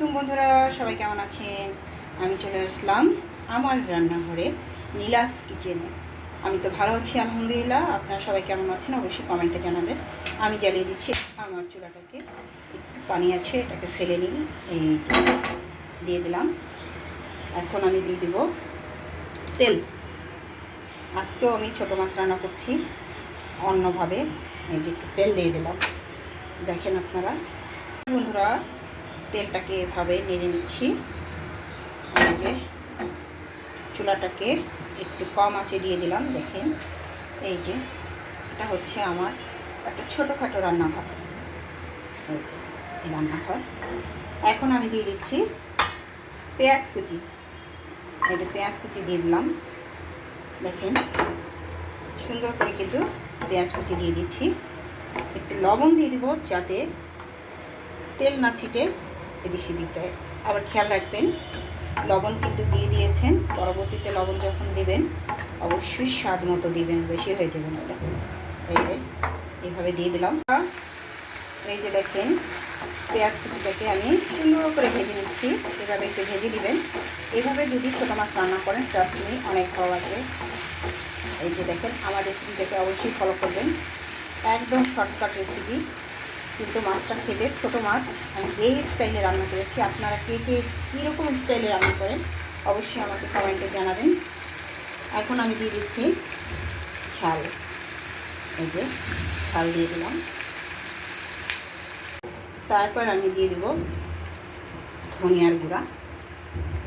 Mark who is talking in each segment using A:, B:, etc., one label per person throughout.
A: আলাইকুম বন্ধুরা, সবাই কেমন আছেন? আমি চলে আসলাম আমার রান্নাঘরে, নীলাস কিচেনে। আমি তো ভালো আছি আলহামদুলিল্লাহ। আপনারা সবাই কেমন আছেন অবশ্যই কমেন্টে জানাবেন। আমি জ্বালিয়ে দিচ্ছি আমার চুলাটাকে, একটু পানি আছে, এটাকে ফেলে নিই। এই যে দিয়ে দিলাম। এখন আমি দিয়ে দিব তেল। আজকেও আমি ছোটো মাছ রান্না করছি অন্যভাবে। এই যে একটু তেল দিয়ে দিলাম, দেখেন আপনারা বন্ধুরা। তেলটাকে এভাবে নেড়ে নিচ্ছি। এই যে চুলাটাকে একটু কম আঁচে দিয়ে দিলাম। দেখেন এই যে এটা হচ্ছে আমার একটা ছোটোখাটো রান্নাঘর। এই যে এই রান্নাঘর। এখন আমি দিয়ে দিচ্ছি পেঁয়াজ কুচি। এই যে পেঁয়াজ কুচি দিয়ে দিলাম। দেখেন সুন্দর করে কিন্তু পেঁয়াজ কুচি দিয়ে দিচ্ছি। একটু লবণ দিয়ে দিব যাতে তেল না ছিটে এদিক সেদিক যায়। আবার খেয়াল রাখবেন, লবণ কিন্তু দিয়ে দিয়েছেন, পরবর্তীতে লবণ যখন দেবেন অবশ্যই স্বাদ মতো দিবেন, বেশি হয়ে যাবে না। এই যে এইভাবে দিয়ে দিলাম। এই যে দেখেন পেঁয়াজ কুচিটাকে আমি সুন্দর করে ভেজে নিচ্ছি। এভাবে একটু ভেজে দিবেন। এভাবে যদি ছোটো মাছ রান্না করেন ট্রাস্ট মি অনেক ভালো লাগবে। এই যে দেখেন আমার রেসিপিটাকে অবশ্যই ফলো করবেন, একদম শর্টকাট রেসিপি, কিন্তু মাছটা খেতে ছোটো মাছ আমি এই স্টাইলে রান্না করেছি। আপনারা কে কে কীরকম স্টাইলে রান্না করেন অবশ্যই আমাকে কমেন্টে জানাবেন। এখন আমি দিয়ে দিচ্ছি ঝাল। এই যে ঝাল দিয়ে দিলাম। তারপর আমি দিয়ে দেব ধনিয়ার গুঁড়া।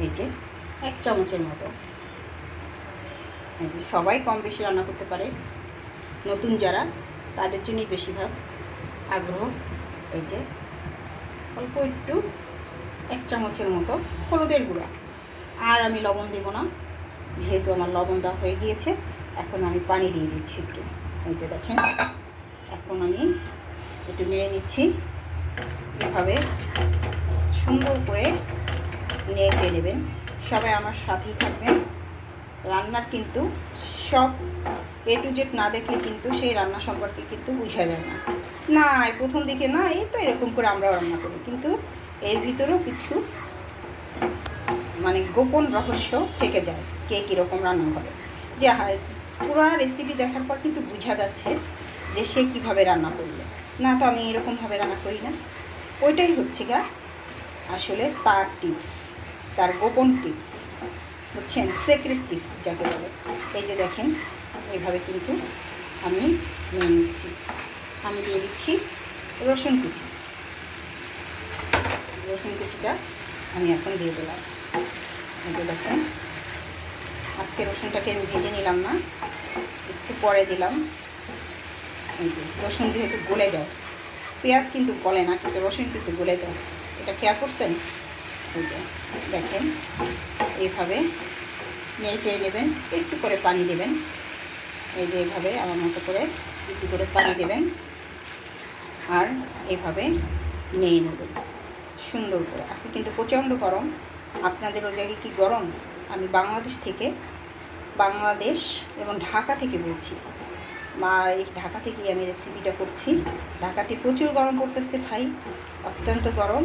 A: এই যে 1 চামচের মতো। এই যে সবাই কম বেশি রান্না করতে পারে, নতুন যারা তাদের জন্যই বেশিরভাগ আগ্রহ। এই যে অল্প একটু 1 চামচের মতো হলুদের গুঁড়া। আর আমি লবণ দেব না, যেহেতু আমার লবণ দেওয়া হয়ে গিয়েছে। এখন আমি পানি দিয়ে দিচ্ছি একটু। এই যে দেখেন এখন আমি একটু নেড়ে নিচ্ছি। এভাবে সুন্দর করে নেড়ে নেবেন। সবাই আমার সাথেই থাকবেন। রান্নার কিন্তু সব এ টু জেড না দেখলে কিন্তু সেই রান্না সম্পর্কে কিন্তু বোঝা যায় না। না প্রথম দিকে না, এই তো এরকম করে আমরাও রান্না করি, কিন্তু এর ভিতরেও কিছু মানে গোপন রহস্য থেকে যায় কে কীরকম রান্না করে। যে পুরো রেসিপি দেখার পর কিন্তু বোঝা যাচ্ছে যে সে কীভাবে রান্না করবে। না তো আমি এরকমভাবে রান্না করি না। ওইটাই হচ্ছে গা আসলে তার টিপস, তার গোপন টিপস, বুঝছেন, সিক্রেট টিপস যাকে বলে। এই যে দেখেন এইভাবে কিন্তু আমি নিয়ে নিচ্ছি। আমি দিয়ে দিচ্ছি রসুন কুচি। রসুন কুচিটা আমি এখন দিয়ে দিলাম। এই যে দেখেন আজকে রসুনটাকে আমি ভেজে নিলাম না, একটু পরে দিলাম। এই যে রসুন যেহেতু গলে যায়, পেঁয়াজ কিন্তু গলে না, কিন্তু রসুন কিন্তু গলে যায়, এটা খেয়াল করছেন? এই যে দেখেন এইভাবে নেড়ে নেবেন, একটু করে পানি দেবেন। এই যে এইভাবে আমার মতো করে একটু করে পানি দেবেন আর এইভাবে নিয়ে নেবেন সুন্দর করে। আজকে কিন্তু প্রচণ্ড গরম। আপনাদের ওই জায়গায় কি গরম? আমি বাংলাদেশ এবং ঢাকা থেকে বলছি। এই ঢাকা থেকেই আমি রেসিপিটা করছি। ঢাকাতে প্রচুর গরম পড়তেছে ভাই, অত্যন্ত গরম।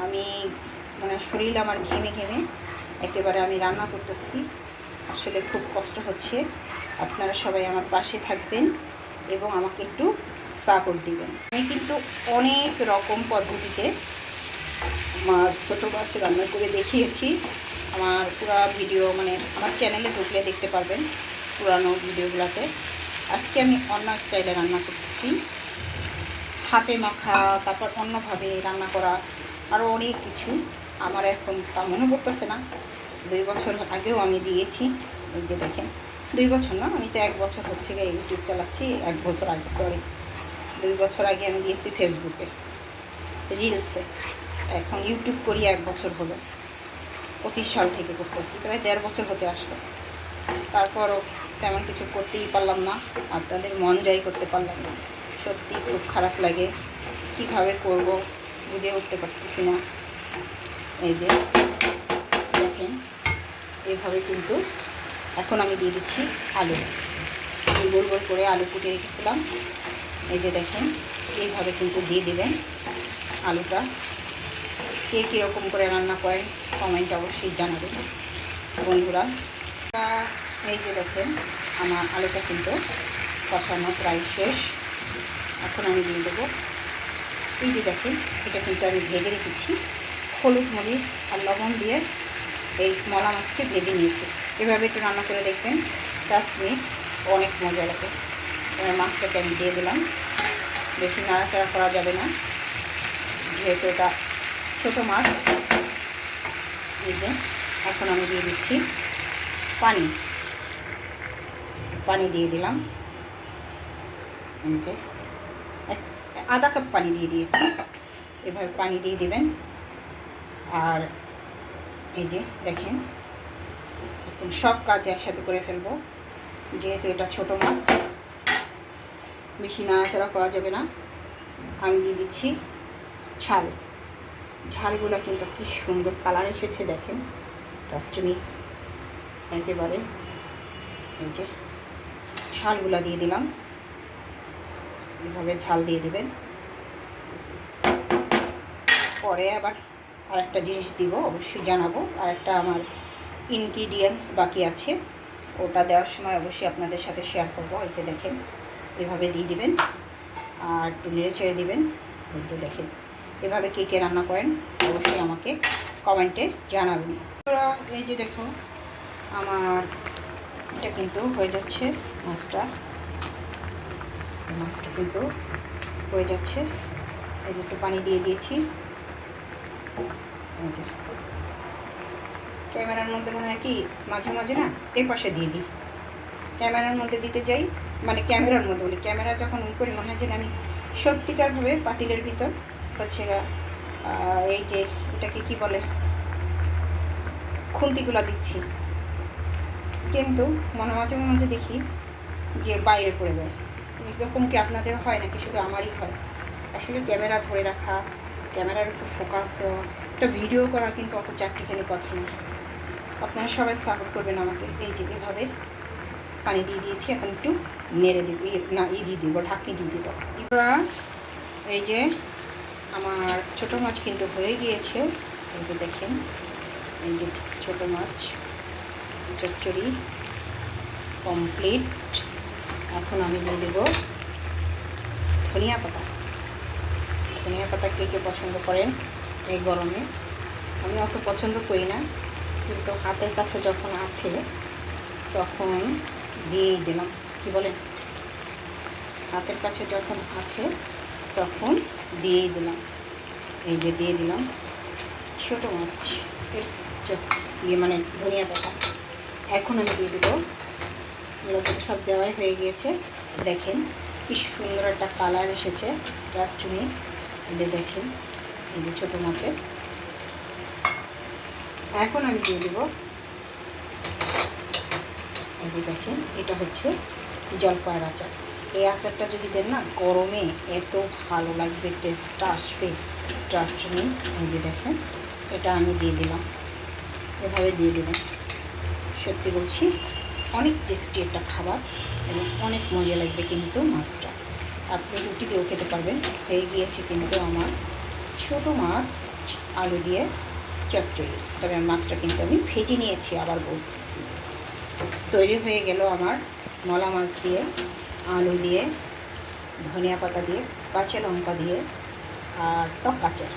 A: আমি মানে শরীর আমার ঘেমে ঘেমে একেবারে আমি রান্না করতেছি, আসলে খুব কষ্ট হচ্ছে। আপনারা সবাই আমার পাশে থাকবেন এবং আমাকে একটু সাপোর্ট দিবেন। আমি কিন্তু অনেক রকম পদ্ধতিতে মাছ, ছোটো মাছ রান্না করে দেখিয়েছি। আমার পুরো ভিডিও মানে আমার চ্যানেলে ঢুকলে দেখতে পারবেন পুরানো ভিডিওগুলোতে। আজকে আমি অন্য স্টাইলে রান্না করতেছি, হাতে মাখা, তারপর অন্যভাবে রান্না করা, আরও অনেক কিছু। আমার এখন তা মনে পড়তেছে না। 2 বছর আগেও আমি দিয়েছি। এই যে দেখেন 2 বছর না, আমি তো 1 বছর হচ্ছে গিয়ে ইউটিউব চালাচ্ছি। 1 বছর আগে, সরি 2 বছর আগে আমি দিয়েছি ফেসবুকে রিলসে। এখন ইউটিউব করি 1 বছর হলো, 25 সাল থেকে করতেছি, প্রায় 1.5 বছর হতে আসলো। তারপরও তেমন কিছু করতেই পারলাম না, আপনাদের মন যাই করতে পারলাম না। সত্যি খুব খারাপ লাগে, কীভাবে করব বুঝে উঠতে পারতেছি না। এই যে দেখেন এইভাবে কিন্তু এখন আমি দিয়ে দিচ্ছি আলু। আমি গোল গোল করে আলু কুটে রেখেছিলাম। এই যে দেখেন এইভাবে কিন্তু দিয়ে দেবেন আলুটা। কে কীরকম করে রান্না করেন কমেন্ট অবশ্যই জানাবেন বন্ধুরা। এই যে দেখেন আমার আলুটা কিন্তু কষানো প্রায় শেষ। এখন আমি দিয়ে দেবো, এই যে দেখেন এটা কিন্তু আমি ভেজে রেখেছি হলুদ মরিচ আর লবণ দিয়ে এই মলা মাছকে ভেজে নিয়েছি। এভাবে একটু রান্না করে দেখবেন, 10 মিনিট অনেক মজা লাগে। এবার মাছটাকে আমি দিয়ে দিলাম, বেশি নাড়াচাড়া করা যাবে না যেহেতু এটা ছোটো মাছ। এই যে এখন আমি দিয়ে দিচ্ছি পানি দিয়ে দিলাম, এই যে আধা কাপ পানি দিয়ে দিয়েছি। এভাবে পানি দিয়ে দিবেন। আর এই যে দেখেন এখন সব কাজ একসাথে করে ফেলবো যেহেতু এটা ছোটো মাছ, বেশি নাড়াচাড়া করা যাবে না। আমি দিয়ে দিচ্ছি ঝালগুলো কিন্তু কি সুন্দর কালার এসেছে দেখেন, ট্রাস্ট-মি একেবারে। এই যে ঝালগুলো দিয়ে দিলাম, এভাবে ঝাল দিয়ে দিবেন। পরে আবার আরেকটা জিনিস দিব, অবশ্যই জানাবো। আরেকটা আমার ইনগ্রিডিয়েন্টস বাকি আছে, ওটা দেওয়ার সময় অবশ্যই আপনাদের সাথে শেয়ার করবো। এই যে দেখেন এভাবে দিয়ে দিবেন আর একটু নেড়ে চেড়ে দিবেন। এই যে দেখেন এভাবে কে কে রান্না করেন অবশ্যই আমাকে কমেন্টে জানাবেন। এই যে দেখো আমার এটা কিন্তু হয়ে যাচ্ছে, মাছটা কিন্তু হয়ে যাচ্ছে। এই যে একটু পানি দিয়ে দিয়েছি। এই যে ক্যামেরার মধ্যে মনে হয় কি মাঝে মাঝে না এই পাশে দিয়ে দিই, ক্যামেরার মধ্যে দিতে যাই, মানে ক্যামেরার মধ্যে বলি, ক্যামেরা যখন ওই করি মনে হয় যে আমি সত্যিকারভাবে পাতিলের ভিতর হচ্ছে এই যে এটাকে কি বলে খুন্তিগুলো দিচ্ছি, কিন্তু মাঝে মাঝে দেখি যে বাইরে পড়ে যায়। এরকম কি আপনাদের হয় নাকি শুধু আমারই হয়? আসলে ক্যামেরা ধরে রাখা, ক্যামেরার উপর ফোকাস দেওয়া, একটা ভিডিও করা কিন্তু অত চারটিখানি কথা না। আপনারা সবাই সাপোর্ট করবেন আমাকে। এই যে এভাবে পানি দিয়ে দিয়েছি, এখন একটু নেড়ে দিব, দিয়ে দিব, ঢাকনি দিয়ে দিব। এই যে আমার ছোটো মাছ কিন্তু হয়ে গিয়েছে। এই যে দেখেন এই যে ছোটো মাছ চচ্চড়ি কমপ্লিট। এখন আমি দিয়ে দেব ধনিয়া পাতা। কে কে পছন্দ করেন এই গরমে? আমি অত পছন্দ করি না, কিন্তু হাতের কাছে যখন আছে তখন দিয়েই দিলাম। কি বলেন, হাতের কাছে যখন আছে তখন দিয়েই দিলাম। এই যে দিয়ে দিলাম ছোটো মাছ মানে ধনিয়া পাতা। এখন আমি দিয়ে দেবো, মূলত সব দেওয়াই হয়ে গিয়েছে। দেখেন কি সুন্দর একটা কালার এসেছে, ট্রাস্ট-মি। এদের দেখেন এই যে ছোটো মাছের। এখন আমি দিয়ে দেবো, এই যে দেখেন এটা হচ্ছে জলপাইয়ের আচার। এই আচারটা যদি দেন না গরমে এত ভালো লাগবে, টেস্টটা আসবে, ট্রাস্ট-মি। এই যে দেখেন এটা আমি দিয়ে দিলাম, এভাবে দিয়ে দেবেন। সত্যি বলছি অনেক টেস্টি একটা খাবার এবং অনেক মজা লাগবে কিন্তু মাছটা। আপনি রুটি দিয়েও খেতে পারবেন। হয়ে গিয়েছে কিন্তু আমার ছোটো মাছ আলু দিয়ে চচ্চড়ি। তবে মাছটা কিন্তু আমি ভেজে নিয়েছি, আবার বলতেছি। তৈরি হয়ে গেল আমার মলা মাছ দিয়ে, আলু দিয়ে, ধনিয়া পাতা দিয়ে, কাঁচা লঙ্কা দিয়ে আর টক আচার,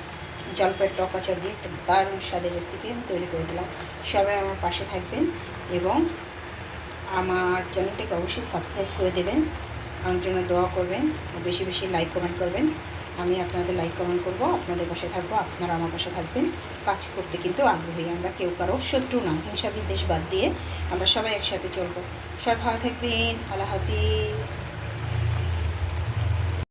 A: জলপাইয়ের টক আচার দিয়ে একটা দারুণ স্বাদের রেসিপি আমি তৈরি করে দিলাম। সবাই আমার পাশে থাকবেন এবং আমার চ্যানেলটাকে অবশ্যই সাবস্ক্রাইব করে দেবেন, আমার জন্য দোয়া করবেন, বেশি বেশি লাইক কমেন্ট করবেন। আমি আপনাদের লাইক কমেন্ট করব, আপনাদের পাশে থাকবো, আপনারা আমার পাশে থাকবেন। কাজ করতে কিন্তু আগ্রহী, আমরা কেউ কারো শত্রু না, হিংসা বিদ্বেষ বাদ দিয়ে আমরা সবাই একসাথে চলবো। সবাই ভালো থাকবেন, আল্লাহ হাফিজ।